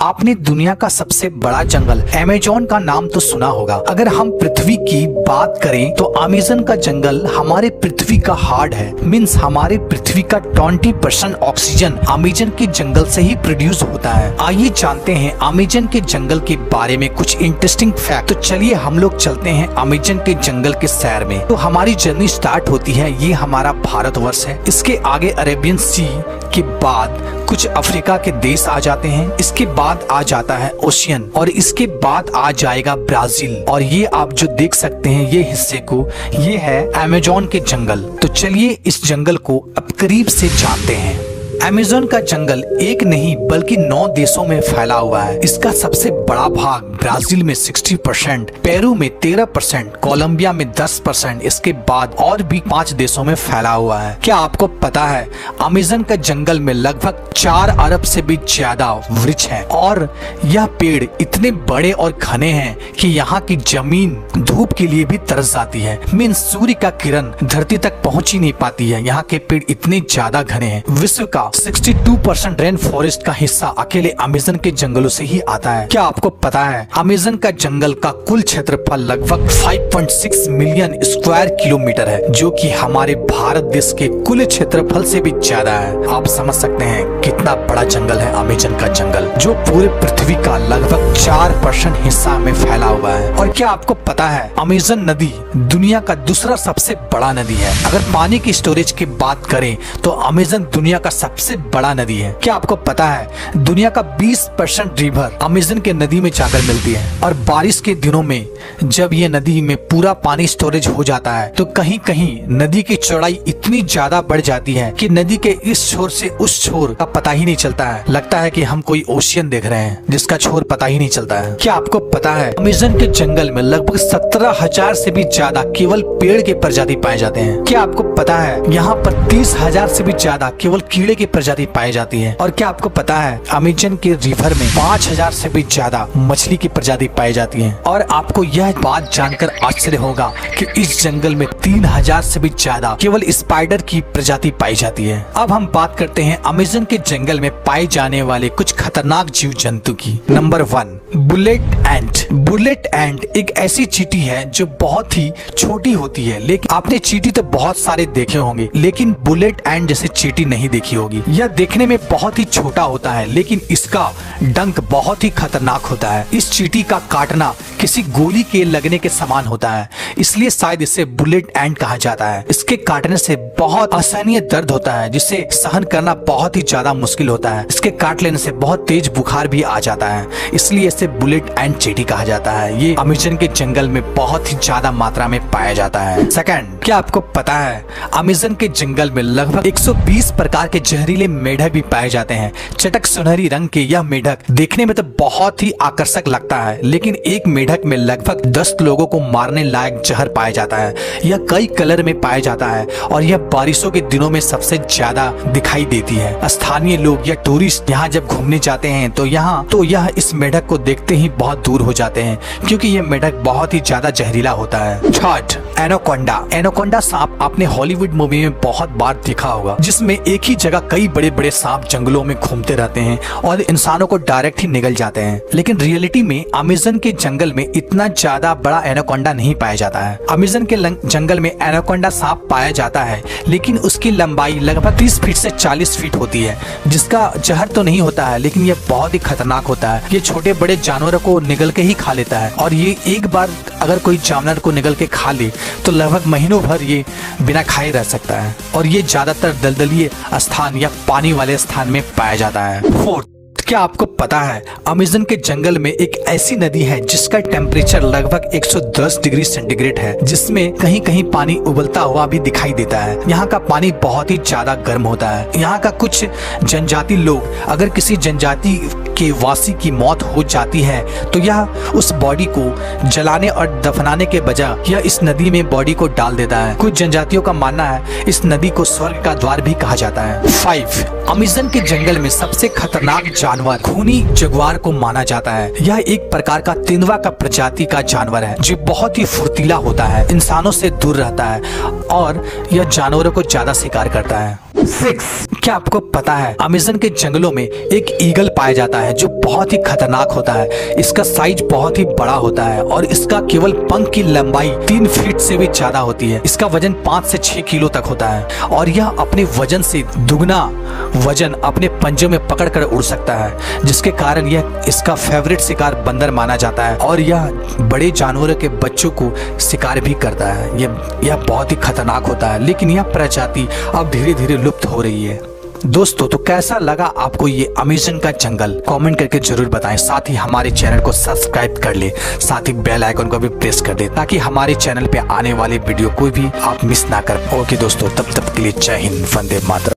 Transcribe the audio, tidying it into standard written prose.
आपने दुनिया का सबसे बड़ा जंगल अमेज़न का नाम तो सुना होगा। अगर हम पृथ्वी की बात करें तो अमेज़न का जंगल हमारे पृथ्वी का हार्ट है। मीन्स हमारे पृथ्वी का 20% ऑक्सीजन अमेज़न के जंगल से ही प्रोड्यूस होता है। आइए जानते हैं अमेज़न के जंगल के बारे में कुछ इंटरेस्टिंग फैक्ट। तो चलिए हम लोग चलते हैं अमेज़न के जंगल के सैर में। तो हमारी जर्नी स्टार्ट होती है, ये हमारा भारतवर्ष है। इसके आगे अरेबियन सी के बाद कुछ अफ्रीका के देश आ जाते हैं। इसके बाद आ जाता है ओशियन और इसके बाद आ जाएगा ब्राजील। और ये आप जो देख सकते हैं ये हिस्से को, ये है अमेज़न के जंगल। तो चलिए इस जंगल को अब करीब से जानते हैं। अमेज़न का जंगल एक नहीं बल्कि 9 देशों में फैला हुआ है। इसका सबसे बड़ा भाग ब्राजील में 60%, पेरू में 13%, कोलंबिया में 10%, इसके बाद और भी 5 देशों में फैला हुआ है। क्या आपको पता है अमेज़न का जंगल में लगभग 4 अरब से भी ज्यादा वृक्ष हैं और यह पेड़ इतने बड़े और घने हैं कि यहाँ की जमीन धूप के लिए भी तरस जाती है। मीन्स सूर्य का किरण धरती तक पहुँच ही नहीं पाती है। यहाँ के पेड़ इतने ज्यादा घने हैं। विश्व का 62% रेन फॉरेस्ट का हिस्सा अकेले अमेज़न के जंगलों से ही आता है। क्या आपको पता है अमेज़न का जंगल का कुल क्षेत्रफल लगभग 5.6 मिलियन स्क्वायर किलोमीटर है, जो कि हमारे भारत देश के कुल क्षेत्रफल से भी ज्यादा है। आप समझ सकते हैं कितना बड़ा जंगल है अमेज़न का जंगल, जो पूरे पृथ्वी का लगभग 4% हिस्सा में फैला हुआ है। और क्या आपको पता है अमेज़न नदी दुनिया का दूसरा सबसे बड़ा नदी है। अगर पानी की स्टोरेज की बात करें तो अमेज़न दुनिया का सबसे बड़ा नदी है। क्या आपको पता है दुनिया का 20% रिवर अमेज़न के नदी में जाकर मिलती है। और बारिश के दिनों में जब ये नदी में पूरा पानी स्टोरेज हो जाता है तो कहीं कहीं नदी की चौड़ाई इतनी ज्यादा बढ़ जाती है कि नदी के इस छोर से उस छोर का पता ही नहीं चलता है। लगता है कि हम कोई ओशियन देख रहे हैं जिसका छोर पता ही नहीं चलता है। क्या आपको पता है अमेज़न के जंगल में लगभग 17,000 से भी ज्यादा केवल पेड़ के प्रजाति पाए जाते हैं। क्या आपको पता है यहाँ पर 30,000 से भी ज्यादा केवल कीड़े की प्रजाति पाई जाती है। और क्या आपको पता है अमेज़न के रिवर में 5,000 से भी ज्यादा मछली की प्रजाति पाई जाती है। और आपको यह बात जानकर आश्चर्य होगा कि इस जंगल में 3,000 से भी ज्यादा केवल स्पाइडर की प्रजाति पाई जाती है। अब हम बात करते हैं अमेज़न के जंगल में पाए जाने वाले कुछ खतरनाक जीव जंतु की। नंबर 1, बुलेट एंट। बुलेट एंट एक ऐसी चींटी है जो बहुत ही छोटी होती है। लेकिन आपने चींटी तो बहुत सारे देखे होंगे, लेकिन बुलेट एंट जैसे चींटी नहीं देखी होगी। यह देखने में बहुत ही छोटा होता है लेकिन इसका डंक बहुत ही खतरनाक होता है। इस चींटी का काटना किसी गोली के लगने के समान होता है, इसलिए शायद इसे बुलेट एंट कहा जाता है। इसके काटने से बहुत असहनीय दर्द होता है जिसे सहन करना बहुत ही ज्यादा मुश्किल होता है। इसके काट लेने से बहुत तेज बुखार भी आ जाता है, इसलिए इसे बुलेट एंट चींटी कहा जाता है। ये अमेज़न के जंगल में बहुत ही ज्यादा मात्रा में पाया जाता है। सेकंड, क्या आपको पता है अमेज़न के जंगल में लगभग 120 प्रकार के जहरीले मेढक भी पाए जाते हैं। चटक सुनहरी रंग के यह मेढक देखने में तो बहुत ही आकर्षक लगता है, लेकिन एक मेढक में लगभग 10 लोगों को मारने लायक जहर पाया जाता है। यह कई कलर में पाया जाता है और यह बारिशों के दिनों में सबसे ज्यादा दिखाई देती है। स्थानीय लोग या टूरिस्ट यहाँ जब घूमने जाते हैं तो यह इस मेढक को देखते ही बहुत दूर हो जाते हैं, क्योंकि यह मेढक बहुत ही ज्यादा जहरीला होता है। Third, anaconda. एनाकोंडा सांप आपने हॉलीवुड मूवी में बहुत बार देखा होगा, जिसमें एक ही जगह कई बड़े बड़े सांप जंगलों में घूमते रहते हैं और इंसानों को डायरेक्ट ही निगल जाते हैं। लेकिन रियलिटी में अमेज़न के जंगल में इतना ज्यादा बड़ा एनाकोंडा नहीं पाया जाता है। अमेज़न के जंगल में एनाकोंडा सांप पाया जाता है, लेकिन उसकी लंबाई लगभग 30 फीट से 40 फीट होती है, जिसका जहर तो नहीं होता है लेकिन यह बहुत ही खतरनाक होता है। ये छोटे बड़े जानवरों को निगल के ही खा लेता है और ये एक बार अगर कोई जानवर को निगल के खा ले तो लगभग महीनों भर ये बिना खाए रह सकता है। और ये ज्यादातर दलदलीय स्थान या पानी वाले स्थान में पाया जाता है। फोर्थ, क्या आपको पता है अमेज़न के जंगल में एक ऐसी नदी है जिसका टेम्परेचर लगभग 110 डिग्री सेंटीग्रेड है, जिसमें कहीं कहीं पानी उबलता हुआ भी दिखाई देता है। यहाँ का पानी बहुत ही ज्यादा गर्म होता है। यहाँ का कुछ जनजाति लोग, अगर किसी जनजाति के वासी की मौत हो जाती है तो यह उस बॉडी को जलाने और दफनाने के बजाय यह इस नदी में बॉडी को डाल देता है। कुछ जनजातियों का मानना है इस नदी को स्वर्ग का द्वार भी कहा जाता है। 5, अमेज़न के जंगल में सबसे खतरनाक जानवर खूनी जगुआर को माना जाता है। यह एक प्रकार का तेंदुआ का प्रजाति का जानवर है जो बहुत ही फुर्तीला होता है, इंसानों से दूर रहता है और यह जानवरों को ज्यादा शिकार करता है। 6, क्या आपको पता है अमेज़न के जंगलों में एक ईगल पाया जाता है जो बहुत ही खतरनाक होता है। इसका साइज बहुत ही बड़ा होता है और इसका केवल पंख की लंबाई 3 फीट से भी ज्यादा होती है। इसका वजन 5 से 6 किलो तक होता है और यह अपने वजन से दुगना वजन अपने पंजों में पकड़ कर उड़ सकता है, जिसके कारण यह इसका फेवरेट शिकार बंदर माना जाता है और यह बड़े जानवरों के बच्चों को शिकार भी करता है। यह बहुत ही खतरनाक होता है, लेकिन यह प्रजाति अब धीरे धीरे लुप्त हो रही है। दोस्तों, तो कैसा लगा आपको ये अमेज़न का जंगल? कमेंट करके जरूर बताएं। साथ ही हमारे चैनल को सब्सक्राइब कर ले, साथ ही बेल आइकन को भी प्रेस कर दे ताकि हमारे चैनल पे आने वाले वीडियो कोई भी आप मिस ना कर। ओके दोस्तों, तब तक के लिए जय हिंद, वंदे मातरम।